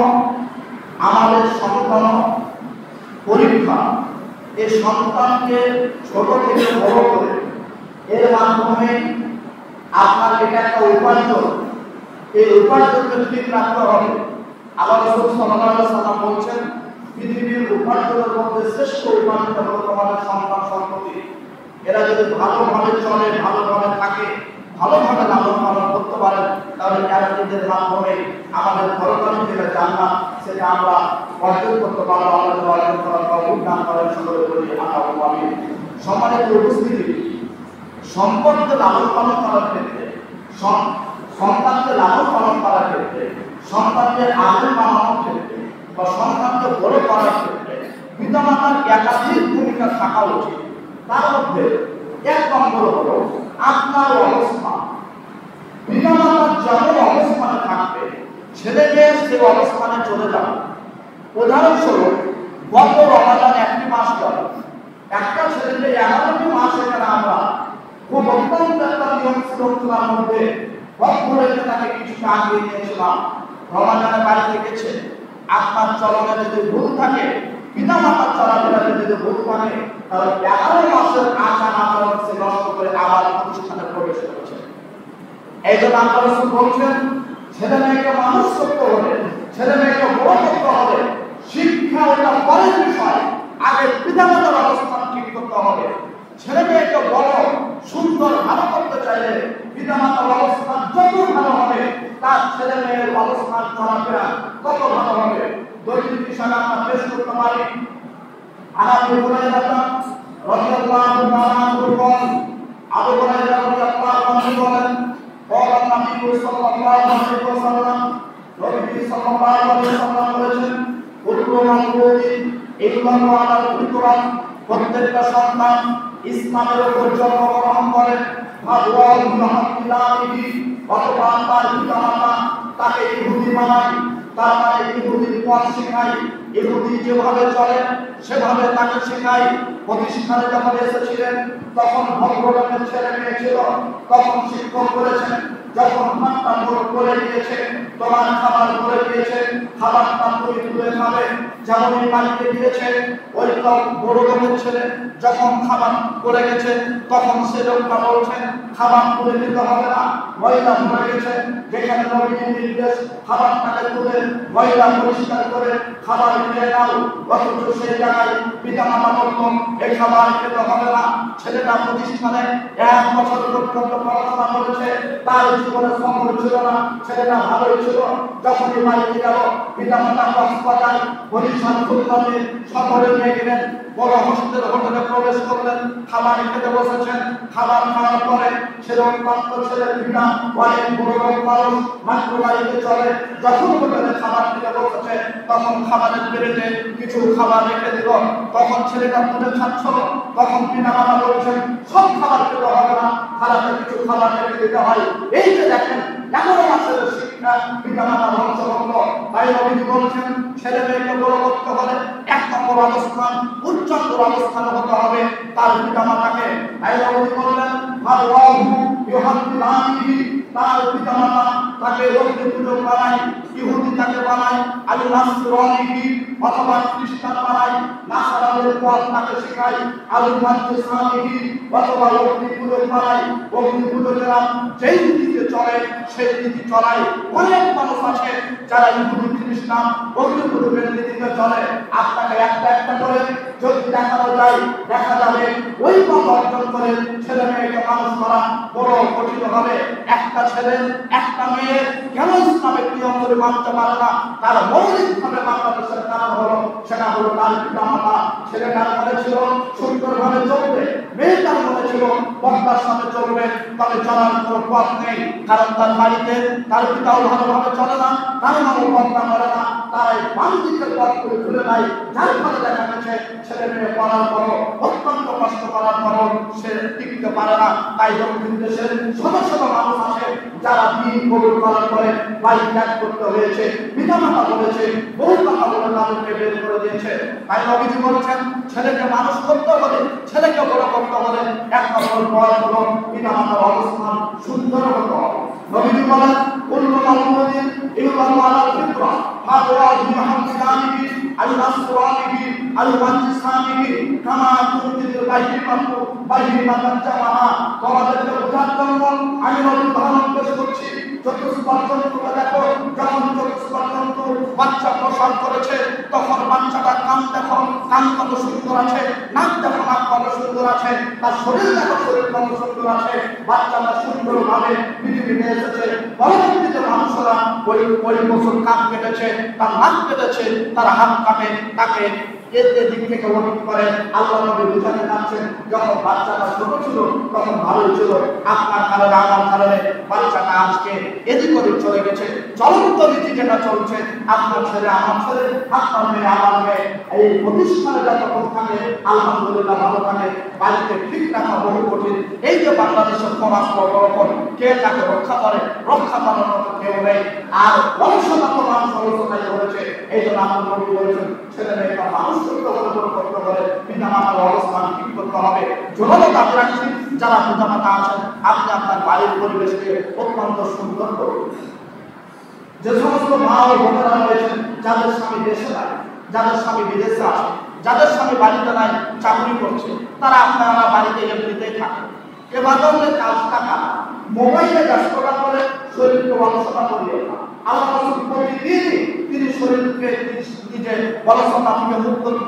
আমাদের সন্তান পরীক্ষা। এই সন্তানকে ছোট থেকে বড় করে এর মাধ্যমে আপনার এটা একটা উপার্জন, এই উপার্জনকে ঠিক রাখতে হবে। আল্লাহ রাসূল সাল্লাল্লাহু আলাইহি ওয়াসাল্লাম বলছেন পৃথিবীর উপার্জনের মধ্যে শ্রেষ্ঠ উপার্জন হলো তোমাদের সন্তান সন্ততি। এরা যদি ভালোভাবে চলে, ভালোভাবে থাকে, ভালোভাবে লালন পালন করতে পারেন, তাহলে এদের মাধ্যমে আমাদের পরকালীন যে জান্নাত সেটা আমরা অর্জন করতে পারবো। আমাদের অর্জন করার তৌফিক দান করেন সকলে বলি আল্লাহু আমিন। সম্মানিত উপস্থিতি, সম্পদকে লালন পালন করার ক্ষেত্রে, সন্তানকে লালন পালন করার ক্ষেত্রে, সন্তানকে আলেম বানানোর ক্ষেত্রে বা সন্তানকে বড় করার ক্ষেত্রে পিতামাতার একাধিক ভূমিকা থাকা উচিত। তার মধ্যে এক নম্বর হলো আপনার অবস্থান। পিতামাতার যেমন অবস্থানে থাকবে ছেলে মেয়ে সে অবস্থানে চলে যাবে। উদাহরণস্বরূপ গত রমাদানে একটি মাস গেল, একটা ছেলেকে 11টি মাস এখানে আমরা খুব অত্যন্ত একটা নিয়ম শৃঙ্খলার মধ্যে বন্ধুরেখে তাকে কিছুটা আগিয়ে নিয়েছিলাম। রমাদানে বাড়িতে গেছে, আপনার চলনে যদি ভুল থাকে, পিতা মাতার চলাফেরাতে যদি ভুল থাকে, তাহলে 11 মাসের আচার আচরণ সে নষ্ট করে আবার প্রতিষ্ঠানে প্রবেশ করেছে। এই জন্য আল্লাহ রাসূল বলছেন ছেলে মেয়েকে মানুষ করতে হবে, ছেলে মেয়েকে বড় করতে হবে। শিক্ষা এটা পরের বিষয়, আগে পিতা মাতার অবস্থান ঠিক করতে হবে। ছেলে মেয়েকে বড় সুন্দর ভালো করতে চাইলে পিতা মাতার অবস্থান যত ভালো হবে তার ছেলে মেয়ের অবস্থান চলাফেরা তত ভালো হবে। দৈনিক হিসাবে আমরা পেশ করতে পারি আবু হুরায়রা রাদিয়াল্লাহু তাআলা বলেন, আবু হুরায়রা রাদিয়াল্লাহু আনহু বলেন, বলেন নবী সাল্লাল্লাহু আলাইহি ওয়াসাল্লাম, নবী সাল্লাল্লাহু আলাইহি ওয়াসাল্লাম বলেছেন কুল্লু মাওলুদিন ইল্লাহু আলাল ফিতরাত, প্রত্যেকটা সন্তান ইসলামের উপর জন্মগ্রহণ করে। অথবা তার পিতামাতা তাকে ইহুদি বানায়, তার মানে ইহুদির পথ শেখায়, ইহুদি যেভাবে চলে সেভাবে তাকে শেখায়। প্রতিষ্ঠানে যখন এসেছিলেন তখন ভদ্রলোকের ছেলে মেয়ে ছিল, তখন শিক্ষক বলেছেন যখন ভাতটা করে দিয়েছে, তোমার খাবার করে দিয়েছে, খাবারটা তুমি তুলে খাবে। যেমন এই বাড়িতে গিয়েছে ওই বড় লোকের ছেলে যখন খাবার করে গেছে তখন সে লোকটা বলছেন খাবার তুলে দিতে হবে না, ময়লা ভরে গেছে, যেখানে নবীর নির্দেশ খাবারটাকে তুলে ময়লা পরিষ্কার করে খাবার খেয়ে নাও। অথচ সেই জায়গায় পিতা মাতা বলল এই খাবার খেতে হবে না। ছেলেটা প্রতিষ্ঠানে 1 বছর পর্যন্ত পড়াশোনা করেছে, তার জীবনে সফল ছিল না, ছেলেটা ভালোই ছিল। যখনই বাড়িতে গেল পিতা মাতা কক্সবাজার বরিশাল খুলনাতে শহরে নিয়ে গেলেন, বড় হোটেলে প্রবেশ করলেন, খাবার খেতে বসেছেন। খাবার খাওয়ার পরে ছেলে অত্যন্ত ছেলের পিতা অনেক বড় লোক মানুষ, মাত্র বাড়িতে চলে। যখন হোটেলে খাবার খেতে বসেছে তখন খাবারের প্লেটে কিছু খাবার রেখে দিল, তখন ছেলেটা তুলে খাচ্ছিল। তখন পিতা মাতা বলছেন সব খাবার খেতে হবে না, খারাপের কিছু খাবার রেখে দিতে হয়। এই যে দেখেন 11 মাসের শিক্ষা পিতা মাতা ধ্বংস করলো। তাই নবী বলছেন ছেলে মেয়েকে বড় করতে হলে 1 নম্বর অবস্থান উচ্চতর অবস্থানে হতে হবে তার পিতা মাতাকে। তাই নবী বললেন আল্লাহু ইউহাদ্দিলানি, তার পিতা মাতা তাকে রোগে পুজো করায়, ইহুদি তাকে বানায় আল নাসরানি অথবা খ্রিস্টান বানায় নাসারাদের পথ তাকে শেখায় আল মাদ্রাসানি অথবা অগ্নিপূজক বানায় অগ্নিপূজকেরা যেই নীতিতে চলে সেই নীতি চলায়। অনেক মানুষ আছে যারা ইহুদি খ্রিস্টান অগ্নিপূজকের নীতিতে চলে। আপনাকে একটা একটা করে যদি দেখানো যায় দেখা যাবে ওই পথ অর্জন করে ছেলে মেয়েকে মানুষ করা বড় কঠিন হবে। একটা ছেলে একটা মেয়ে কেন ইসলামের নিয়ম করে মানতে পারে না? তার মৌলিকভাবে বাংলাদেশের কারণ হলো সেটা হলো তার পিতা মাতা। ছেলেটার মনে ছিল সুন্দরভাবে চলবে, মেয়েটার মনে ছিল পর্দার সাথে চলবে, তবে চলার কোনো পথ নেই। কারণ তার বাড়িতে তার পিতাও ভালোভাবে চলে না, তার মাও পর্দা করে না, তার এই বাম দিকের পথগুলো খুলে নাই। যার ফলে দেখা গেছে ছেলে মেয়ে পড়ার পরও অত্যন্ত কষ্ট করার পরও সে টিকতে পারে না। তাই দক্ষিণ দেশের শত শত মানুষ আছে যারা দিন কবুল করার পরে বাড়ি ত্যাগ করতে হয়েছে, পিতামাতা বলেছে, বহু কথা বলে তাদেরকে বের করে দিয়েছে। তাই নবীজি বলেছেন ছেলেকে মানুষ করতে হলে, ছেলেকে বড় করতে হলে এক নম্বর বয়স হলো পিতামাতার অবস্থান সুন্দর হতে হবে। নবীজি বলেন কুল্লু মাউলুদিন ইউলাদু আলাল ফিতরা ফাওয়াজি হামদানিহি আল নাসরানিহি আল মাদ্রাসানিহি কামা তুনজিল বাইহিমাতু বাইহিমাতান জামাআ। তোমাদেরকে উদ্ধার করব আমি নবী ধারণ পেশ করছি। চতুষ্পর্যন্তকে দেখো, যখন চতুষ্পর্যন্ত বাচ্চা প্রসব করেছে তখন বাচ্চাটা কান দেখো, কান কত সুন্দর আছে, নাক দেখো নাক কত সুন্দর আছে, তার শরীর দেখো শরীর কত সুন্দর আছে। বাচ্চাটা সুন্দরভাবে পৃথিবীতে এসেছে। পরবর্তীতে মানুষরা ওই বছর কান কেটেছে, তার নাক কেটেছে, তার হাত কাটে, তাকে দিক থেকে অনেক করে আল্লাহ নবী বুঝাতে যাচ্ছেন যখন বাচ্চাটা ছোট ছিল তখন ভালোই ছিল, আপনার কারণে আমার কারণে বাচ্চাটা আজকে এদিক ওদিক চলে গেছে। চলন্ত নীতি যেটা চলছে, আপনার ছেলে আমার ছেলে, আপনার মেয়ে আমার মেয়ে, এই প্রতিষ্ঠানে যতক্ষণ থাকে আলহামদুলিল্লাহ ভালো থাকে, বাড়িতে ঠিক রাখা বহু কঠিন। এই যে বাংলাদেশের সমাজ পরিবর্তন, কে তাকে রক্ষা করে? রক্ষা করার মতো কেউ নেই। আর বংশগত মানুষ অবস্থায় হয়েছে। এই জন্য আমার নবী বলেছেন ছেলে মেয়েটা মানুষ করতে হলে পিতা মাতার অবস্থান ঠিক করতে হবে। জনতা দাবি রাখছি যারা পিতা মাতা আছেন, আপনি আপনার বাড়ির পরিবেশকে অত্যন্ত সুন্দর করুন। যে সমস্ত মা ও বোনেরা রয়েছেন যাদের স্বামী দেশে নাই, যাদের স্বামী বিদেশে আছে, যাদের স্বামী বাড়িতে নাই চাকরি করছে, তারা আপনারা বাড়িতে এমনিতেই থাকেন। এবাদতের কাজটা কারা? মোবাইলে ব্যস্ততা করে শরীরকে অলসতা করিয়ে না। আল্লাহ রাসূল প্রতিদিনই তিনি শরীরকে নিজে অলসতা থেকে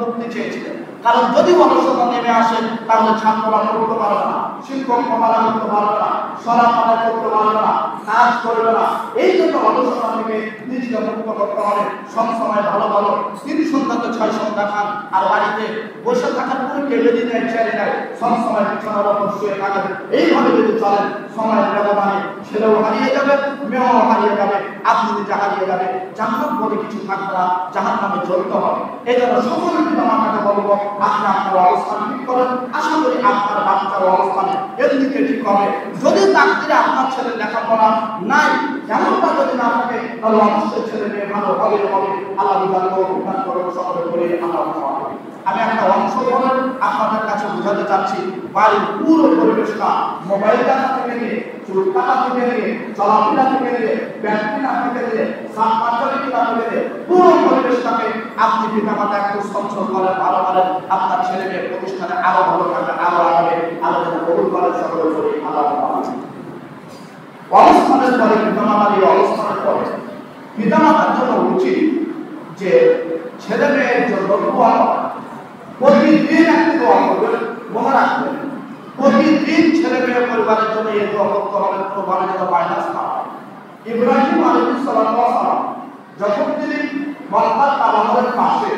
মুক্তি চেয়েছিলেন। কারণ যদি অলসতা নেমে আসে তাহলে ছাত্ররা পড়তে পারবে না, শিক্ষক পড়াশোনা করতে পারবে না, সরাসরি করতে পারবে না, কাজ করবে না। এই জন্য অলসতা থেকে নিজেকে মুক্ত করতে হবে। সবসময় ভালো ভালো 3 সন্তানকে 6 সন্তান খান, আর বাড়িতে বসে থাকার কোনো টেবিলই নেই, চেয়ারে নেই, সবসময় বিছানার উপর শুয়ে থাকেন। এইভাবে যদি চলেন সময়ের ব্যবধানে ছেলেও হারিয়ে যাবে, মেয়েও হারিয়ে যাবে, আপনি নিজে হারিয়ে যাবে, জান্নাত বলে কিছু থাকবে না, জাহান্নামে জ্বলতে হবে। এই জন্য সকল পিতামাতাকে বলবো আপনি আপনার অবস্থান ঠিক করেন। আশা করি আপনার বাচ্চার অবস্থান এদিকে ঠিক হবে। যদি তাকদিরে আপনার ছেলে লেখাপড়া নাই, যেমনটা যদি না থাকে, তাহলে অবশ্যই ছেলে মেয়ে ভালো হবে হবে। আল্লাহ বিধান করে সকলে করে আল্লাহ। আমি একটা অংশ বলে আপনাদের কাছে বোঝাতে চাচ্ছি। বাড়ির পুরো পরিবেশটা মোবাইল দেখা থেকে নিয়ে, চুল কাটা থেকে নিয়ে, চলাফেরা থেকে নিয়ে, ব্যাংকিনা থেকে নিয়ে, সাংবাদিকতা থেকে নিয়ে পুরো পরিবেশটাকে আপনি পিতামাতা একটু সচ্ছল করেন, ভালো করেন। আপনার ছেলে মেয়ে প্রতিষ্ঠানে আরো ভালো থাকবে, আরো আগে আলোচনা কবুল করেন সকলে করে আল্লাহ। অবস্থানের পরে পিতামাতার এই অবস্থানের পরে পিতামাতার জন্য উচিত যে ছেলে মেয়ের জন্য দোয়া করা। প্রতিদিন একটি দোয়া করবেন, মনে রাখবেন প্রতিদিন ছেলে মেয়ে পরিবারের জন্য এই দোয়া করতে হবে, কোনোভাবে যেন মাইনাস না হয়। ইব্রাহিম আলাইহিস সালাম যখন তিনি মক্কার কাবাগরের পাশে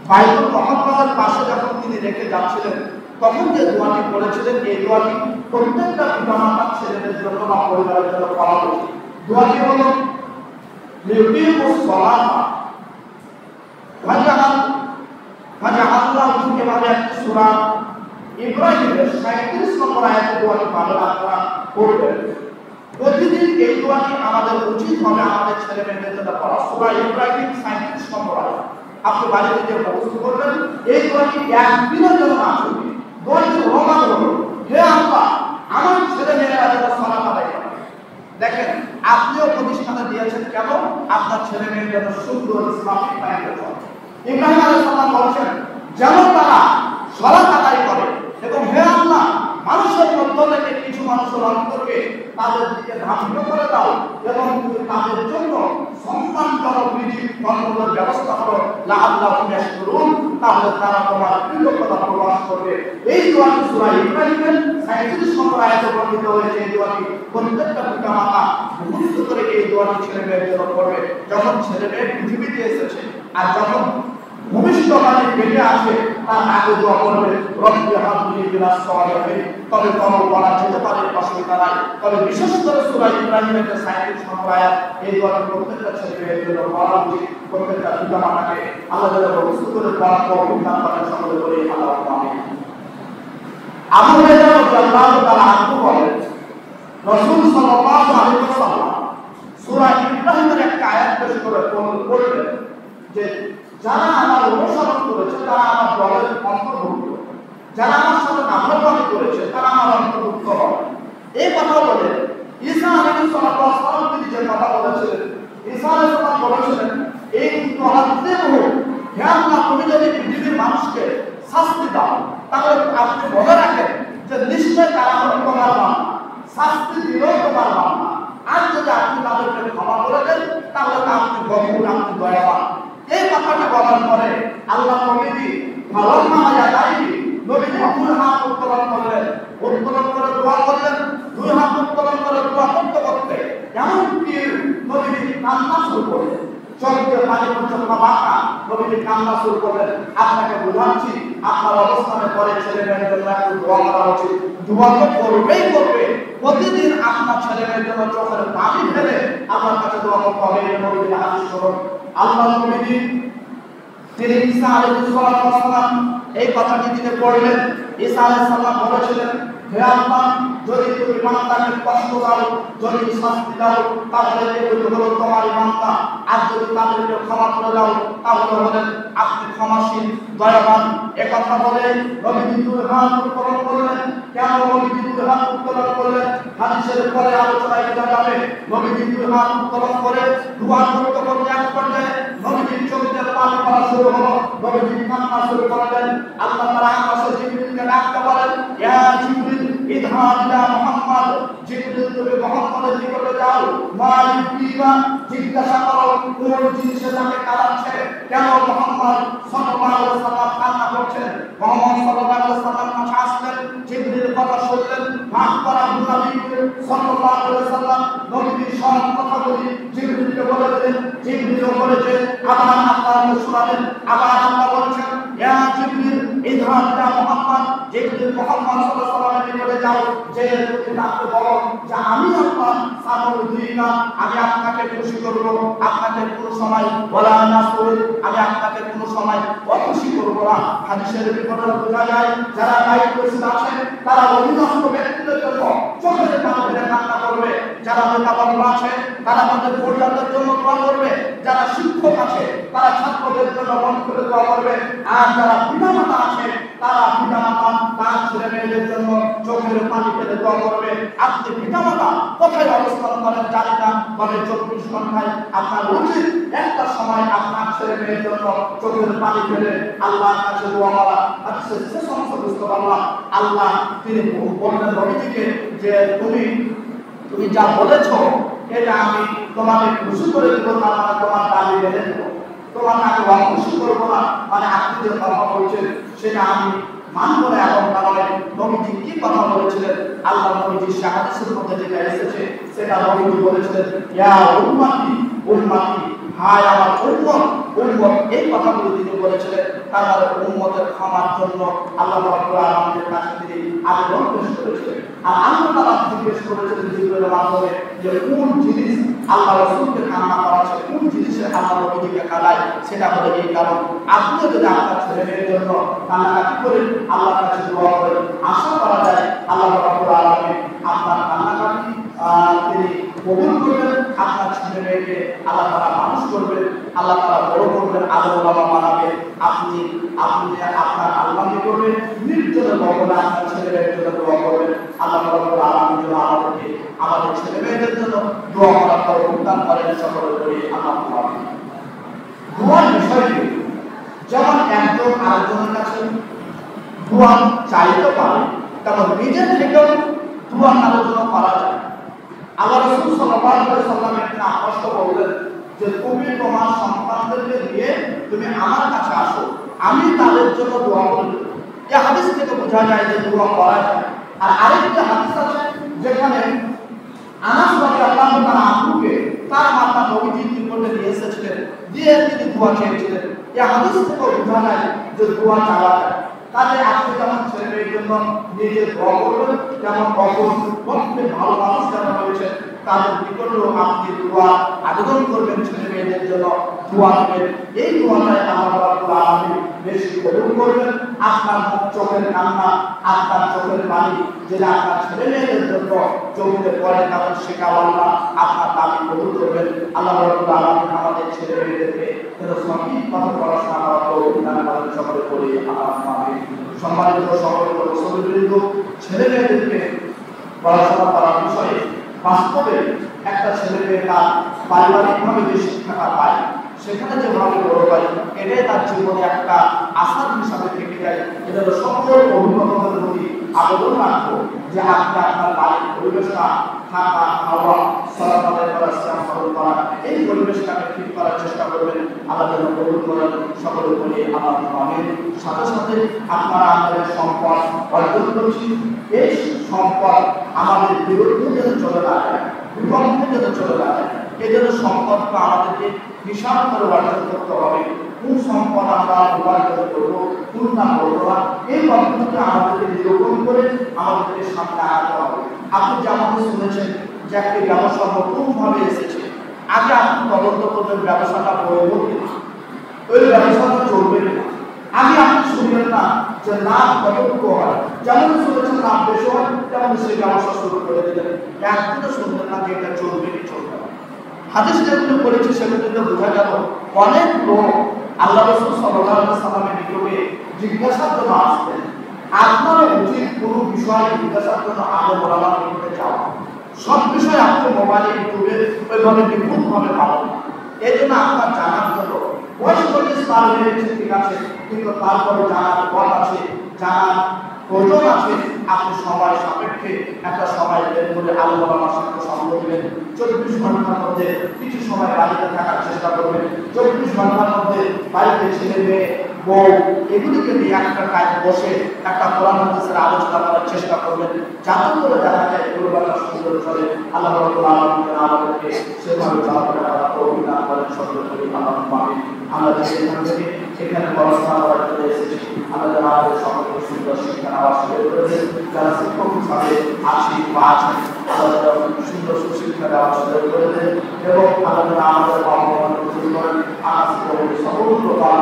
বাইতুল মুকাদ্দাসের পাশে যখন তিনি রেখে যাচ্ছিলেন, তখন যে দোয়াটি করেছিলেন, এই দোয়াটি প্রত্যেকটা পিতামাতার ছেলেদের জন্য বা পরিবারের জন্য করা উচিত। দোয়াটি হলো লিউকিমুস সালাতা আল্লাহ এভাবে একটি সূরা ইব্রাহিমের 37 নম্বর আয়াতে দোয়াটি পাবেন, আপনারা পড়বেন। প্রতিদিন এই দোয়াটি আমাদের উচিত হবে আমাদের ছেলে মেয়েদের জন্য পড়া। সূরা ইব্রাহিম 37 নম্বর আয়াত আপনি বাড়িতে যে মুখস্থ করবেন। এই দোয়াটি একদিনের জন্য না শুনবে। দোয়াটি রোমান হলো, হে আল্লাহ আমার ছেলে মেয়েরা যেন সালাত আদায় করে। দেখেন আপনিও প্রতিষ্ঠানে দিয়েছেন কেন? আপনার ছেলে মেয়ের জন্য সুন্দর ইসলামিক লাইনে চলে। ইব্রাহিম আলাইহিস সালাম বলেছেন যেন তারা সালাত আদায় করে এবং হে আল্লাহ মানুষের মধ্য থেকে কিছু মানুষের অন্তরকে তাদের দিকে ধাবিত করে দাও এবং তুমি তাদের জন্য সম্মানজনক রিজিক কর্মের ব্যবস্থা করো লাআল্লাহুম ইয়াশকুরুন, তাহলে তারা তোমার কৃতজ্ঞতা প্রকাশ করবে। এই দোয়াটি সূরা ইব্রাহিমের 37 নম্বর আয়াতে বর্ণিত হয়েছে। এই দোয়াটি প্রত্যেকটা পিতামাতা মুখস্থ করে এই দোয়াটি ছেলে মেয়ের জন্য করবে যখন ছেলে মেয়ে পৃথিবীতে এসেছে, আর যখন ভবিষ্যৎবাণী বেঁচে আছে তার আগে দোয়া করবে রব্বি হাবলি মিনাস সালিহিন। তবে কোনো বলা যেতে পারে অসুবিধা নাই, তবে বিশেষ করে সূরা ইব্রাহিমের 37 নম্বর আয়াত এই দোয়াটি প্রত্যেকটা ছেলে মেয়ের জন্য পড়া উচিত। প্রত্যেকটা পিতামাতাকে আল্লাহ তাআলা মুখস্থ করে পড়া প্রদান করেন। সকলে বলি আল্লাহু আমিন। আবু হুরায়রা রাদিয়াল্লাহু তাআলা আনহু বলেন রাসূল সাল্লাল্লাহু আলাইহি ওয়াসাল্লাম সূরা ইব্রাহিমের একটা আয়াত পেশ করে বললেন যে যারা আমার অনুসরণ করেছে তারা আমার দলের অন্তর্ভুক্ত, যারা আমার সাথে নাফরমানি করেছে তারা আমার অন্তর্ভুক্ত হবে। এই কথা বলে ঈসা আলাইহিস সালাম তিনি যে কথা বলেছিলেন, ঈসা আলাইহিস সালাম বলেছিলেন এই তোহাদ্দেহু, হে আল্লাহ তুমি যদি পৃথিবীর মানুষকে শাস্তি দাও তাহলে আপনি বলে রাখেন যে নিশ্চয় তারা হলো তোমার বান্দা, শাস্তি দিলেও তোমার বান্দা, আর যদি আপনি তাদেরকে ক্ষমা করে দেন তাহলে আপনি গফুর, আপনি দয়াবান। এই কথাটা বলার পরে আল্লাহ নবীজি নবীজি দুই হাত উত্তোলন করলেন, উত্তোলন করে দোয়া করলেন, দুই হাত উত্তোলন করে দোয়া করতে করতে এমনকি নবীজি কান্না শুরু করলেন, চোখের পানি পর্যন্ত বাঁকা নবীজি কান্না শুরু করলেন। আপনাকে বোঝাচ্ছি আপনার অবস্থানে পরে ছেলে মেয়ের জন্য একটু দোয়া করা উচিত। দোয়া তো করবেই করবে, প্রতিদিন আপনার ছেলে মেয়ের জন্য চোখের পানি ফেলে আপনার কাছে দোয়া করতে হবে। নবীজি হাদিস শুনুন, আল্লাহ নবীজি তিনি ঈসা আলাইহিস সালাম এই কথাটি তিনি পড়লেন। ঈসা আলাইহিস সালাম বলেছিলেন হে আল্লাহ যদি তুমি বান্দাকে কষ্ট দাও, যদি শাস্তি দাও তাহলে এগুলো হলো তোমার বান্দা, আর যদি তাদেরকে ক্ষমা করে দাও তাহলে হলেন আপনি ক্ষমাশীল দয়াবান। এ কথা বলে নবীজি দুই হাত উত্তোলন করলেন। কেন নবীজি দুই হাত উত্তোলন করলেন হাদিসের পরে আলোচনায় বোঝা যাবে। নবীজি দুই হাত উত্তোলন করে দোয়া করতে করতে এক পর্যায়ে নবীজির চোখে পানি পড়া শুরু হলো, নবীজি কান্না শুরু করলেন। আল্লাহ তাআলা আকাশে জিবরিলকে ডাকতে বলেন ইয়া জিবরিল ইযহাব ইলা মুহাম্মদ, জিবরিল তুমি মুহাম্মদের নিকটে যাও, মালিক বিমা জিজ্ঞাসা করো কোন জিনিসে তাকে কাঁদাচ্ছে, কেন মুহাম্মদ সাল্লাল্লাহু আলাইহি ওয়াসাল্লাম কান্না করছেন। মুহাম্মদ সাল্লাল্লাহু আলাইহি ওয়াসাল্লাম কাছে আসলেন, জিবরিল কথা শুনলেন, মাফ করা নবী সাল্লাল্লাহু আলাইহি ওয়াসাল্লাম নবীর সব কথাগুলি জিবরিলকে বলে দিলেন। জিবরিল বলেছে আবার আল্লাহ শোনালেন, আবার আল্লাহ বলেছেন ইয়া জিবরিল ইযহাব ইলা মুহাম্মদ, জিবরিল মুহাম্মদ সাল্লাল্লাহু আলাইহি ওয়াসাল্লামের নিকটে যাও, যে তুমি তাকে বলো যে আমি আল্লাহ সামুদ্রিকা, আমি আপনাকে খুশি করব, আপনাকে কোনো সময় ওয়ালা নাসুল, আমি আপনাকে কোনো সময় অখুশি করব না। হাদিসের বিবরণ বোঝা যায় যারা দায়িত্বশীল আছেন তারা অধীনস্থ ব্যক্তিদের জন্য চোখের পানি ফেলে কান্না করবে, যারা নেতাকর্মী আছে তারা তাদের পরিবারের জন্য দোয়া করবে, যারা শিক্ষক আছে তারা ছাত্রদের জন্য মন করে দোয়া করবে, আর যারা পিতামাতা আছে তারা পিতামাতা তার ছেলে মেয়েদের জন্য চোখের পানি ফেলে দোয়া করবে। আপনি পিতামাতা কোথায় অবস্থান করেন জানি না, তবে 24 ঘন্টায় আপনার উচিত একটা সময় আপনার ছেলে মেয়ের জন্য চোখের পানি ফেলে আল্লাহর কাছে দোয়া করা। আচ্ছা সে সমস্ত বুঝতে পারলাম আল্লাহ তিনি বললেন নবীজিকে যে তুমি যা বলেছো এটা আমি তোমাকে খুশি করে দেবো, তার মানে তোমার দাবি মেনে দেবো, তোমাকে আমি অখুশি করবো না, মানে আপনি যে কথা বলছেন সেটা আমি মানবো না। এবং কারণে নবীজি কি কথা বলেছিলেন আল্লাহ নবীজির হাদিসের মধ্যে যেটা এসেছে সেটা নবীজি বলেছিলেন ইয়া উম্মতি উম্মতি, হায় আমার উম্মত উম্মত, এই কথাগুলো তিনি বলেছিলেন। তার মানে উম্মতের ক্ষমার জন্য আল্লাহ রাব্বুল আলামিনের কাছে তিনি আবেদন পেশ করেছিলেন। আর আল্লাহ তাআলা জিজ্ঞেস করেছিলেন জিবরিলের মাধ্যমে যে কোন জিনিস আল্লাহ রাসূলকে কান্না করাচ্ছে, কোন জিনিসে আল্লাহ নবীকে কাঁদায়, সেটা হলো এই কারণ। আপনি যদি আপনার ছেলে মেয়ের জন্য কান্নাকাটি করেন, আল্লাহর কাছে দোয়া করেন, আশা করা যায় আল্লাহ রাব্বুল আলামিন আপনার কান্নাকাটি তিনি কবুল করবেন, আপনার ছেলে মেয়েকে আল্লাহ তাআলা মানুষ করবেন, আল্লাহ তাআলা বড় করবেন, আদর বাবা বানাবেন। আপনি আপনার আল্লাহকে করবেন, নির্জনে ভগবান আপনার ছেলে মেয়ের জন্য দোয়া করবেন। আল্লাহ রাব্বুল আলামিন যেন আমাদের ছেলে মেয়েদের জন্য দোয়া করার পর উদ্ধার করেন। সকলে করি আল্লাহ। একজন আরেকজনের কাছে দোয়া চাইতে পারে, তেমন নিজের থেকেও দোয়া আলোচনা করা যায়। আল্লাহ রাসূল সাল্লাল্লাহু আলাইহি সাল্লাম একটা আদর্শ বললেন যে তুমি তোমার সন্তানদেরকে দিয়ে তুমি আমার কাছে আসো, আমি তাদের জন্য দোয়া করব। এই হাদিস থেকে বোঝা যায় যে দোয়া করা যায়। আর আরেকটা হাদিস আছে যেখানে আনাস রাদিয়াল্লাহু তাআলা আনহুকে তার মাতা নবীজির নিকটে নিয়ে এসেছিলেন, দিয়ে তিনি দোয়া চেয়েছিলেন। এই হাদিস থেকে বোঝা যায় যে দোয়া চাওয়া যায়। তাদের আপনি যেমন ছেলে মেয়ের জন্য নিজে দোয়া করবেন, তেমন অপর ভালো মানুষ যারা রয়েছে তাদের নিকটেও আপনি দোয়া আবেদন করবেন, ছেলে মেয়েদের জন্য দোয়া করবেন। এই দোয়াটাই আল্লাহ রাব্বুল আলামিন বেশি কবুল করবেন। আপনার চোখের কান্না, আপনার চোখের পানি যেটা আপনার ছেলে মেয়েদের জন্য চোখে পড়ে, কারণ সেটা আল্লাহ আপনার দাবি কবুল করবেন। আল্লাহ রাব্বুল আলামিন আমাদের ছেলে মেয়েদেরকে সঠিক পথে পড়াশোনা করার তৌফিক দান করেন। সকলে বলি আমিন। সম্মানিত সকল মুসলিমবৃন্দ, ছেলে মেয়েদেরকে পড়াশোনা করার বিষয়ে বাস্তবে একটা ছেলে মেয়ে তার পারিবারিকভাবে যে শিক্ষাটা পায়, সেখানে যেভাবে বড় হয়, এটাই তার জীবনে একটা আশার হিসাবে থেকে যায়। এটা সকল অভিভাবকদের প্রতি আবেদন রাখবো যে আপনি আপনার বাড়ির পরিবেশটা, থাকা, খাওয়া, চলাফেরা করা, শ্রম করা, এই পরিবেশটাকে ঠিক করার চেষ্টা করবেন। আল্লাহ যেন কবুল করেন। সকলে বলি আমিন। সাথে সাথে আপনারা আমাদের সম্পদ অর্জন করছি, এই সম্পদ আমাদের বিরুদ্ধে যেন চলে না যায়, বিপক্ষে যেন চলে না যায়, এই জন্য সম্পদকে আমাদেরকে বিশাল করে অর্জন করতে হবে। কোন সম্পদ আমরা উপার্জন করবো, কোন না করবো না, এই পদ্ধতিতে আমাদেরকে নিরূপণ করে আমাদেরকে সামনে আনতে হবে। আপনি যেমন শুনেছেন যে একটি ব্যবসা নতুনভাবে এসেছে, আগে আপনি তদন্ত করবেন ব্যবসাটা বৈধ কিনা, ওই ব্যবসাটা চলবে কিনা। আগে আপনি শুনবেন না যে লাভ কতটুকু হয়, যেমন শুনেছেন লাভ বেশি হয়, তেমন সেই ব্যবসা শুরু করে দিলেন। একদিনও শুনবেন না যে এটা চলবে কি চলবে না। হাদিস যেগুলো পড়েছি সেগুলোতে বোঝা গেল অনেক লোক আল্লাহ রাসূল সাল্লাল্লাহু আলাইহি সাল্লামের নিকটে জিজ্ঞাসার জন্য আসতেন। আপনার উচিত কোনো বিষয়ে জিজ্ঞাসার জন্য আলেম ওলামার নিকটে যাওয়া। সব বিষয়ে আপনি মোবাইলে ইউটিউবে ওইভাবে নিখুঁতভাবে পাবেন না। এই জন্য আপনার জানার জন্য বয়স পর্যন্ত পার হয়ে গেছে, ঠিক আছে, কিন্তু তারপরে জানার পথ আছে, জানার প্রয়োজন আছে। আপনি সময় সাপেক্ষে একটা সময় বের করে আলেম ওলামার সাথে সঙ্গ দিবেন। 24 ঘন্টার মধ্যে কিছু সময় বাড়িতে থাকার চেষ্টা করবেন। 24 ঘন্টার মধ্যে বাড়িতে ছেলে মেয়ে বউ এগুলিকে নিয়ে একটা কাজ বসে একটা কোরআন হাদিসের আলোচনা করার চেষ্টা করবেন, যাতে করে দেখা যায় পরিবারটা সুন্দর চলে। আল্লাহ রাব্বুল আলামিন আমাদেরকে সেভাবে চলাফেরা করার তৌফিক দান করেন। সকলে বলি আমিন। আমরা যেখান থেকে সেখানে পড়াশোনা করার জন্য এসেছি, আমরা যেন আমাদের সকলকে সুন্দর শিক্ষা নেওয়ার সুযোগ করে দেন। যারা শিক্ষক হিসাবে আছি বা আছেন, তারা সুন্দর সুশিক্ষা দেওয়ার সুযোগ করে দেন এবং আল্লাহ যেন আমাদের বাবা-মাকে কবুল করেন। সকল প্রকার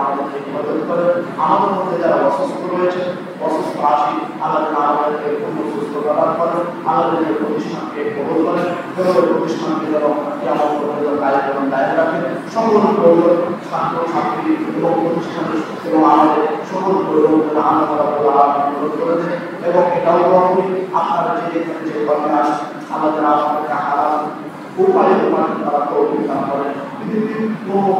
আমাদেরকে মদত করেন। আমাদের মধ্যে যারা অসুস্থ রয়েছে, অসুস্থ আছি, আল্লাহ যেন আমাদেরকে পূর্ণ সুস্থ প্রদান করেন। আল্লাহ যেন প্রতিষ্ঠানকে কবুল করেন এবং প্রতিষ্ঠানকে যেন কেমন পর্যন্ত কার্যক্রম দায়ের রাখেন। সকল প্রয়োজন ছাত্র ছাত্রী এবং প্রতিষ্ঠানের এবং আমাদের সকল প্রয়োজন যেন আল্লাহ মদত করে দেন। এবং এটাও করি আপনারা যে এখানে যে কর্মে আসেন, আল্লাহ যেন আপনাদেরকে হারাম উপায়ে উপার্জন করার তৌফিক দান করেন। কোনো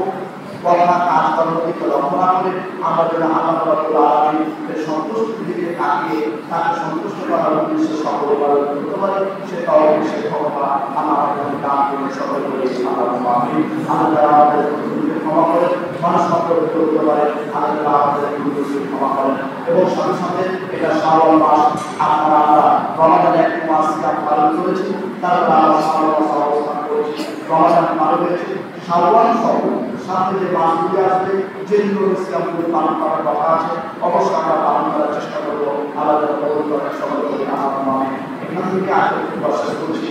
কথা কাজ কর্মদিকে লক্ষ্য না করে আমরা যেন আল্লাহ রাব্বুল আলামিনের সন্তুষ্টির দিকে তাকিয়ে তাকে সন্তুষ্ট করার উদ্দেশ্যে সকলে পালন করতে পারি। সে তৌফিক, সে ক্ষমতা আল্লাহ আমাদের দান করে। সকলে বলে আল্লাহুম্মা আমিন। আল্লাহ আমাদের ভুলকে ক্ষমা করেন, মানুষ সম্পর্কে করতে পারে, আল্লাহ আমাদের ভুলকে ক্ষমা করেন। এবং সাথে সাথে এটা শাওয়াল মাস, আপনারা আমরা রমাদানের এক মাস পালন করেছি, তারপর আমরা শাওয়াল মাস অবস্থান করেছি, রমাদান পালন হয়েছে, শাওয়াল সহ সাথে যে মাসগুলি আসবে যেগুলো ইসলামগুলি পালন করার কথা আছে, অবশ্যই আমরা পালন করার চেষ্টা করবো। আল্লাহ কবুল করেন। সকলে বলি আমিন। এখান থেকে আজকে শেষ করছি।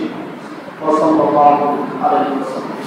ওয়া সাল্লাল্লাহু আলাইহি ওয়াসাল্লাম।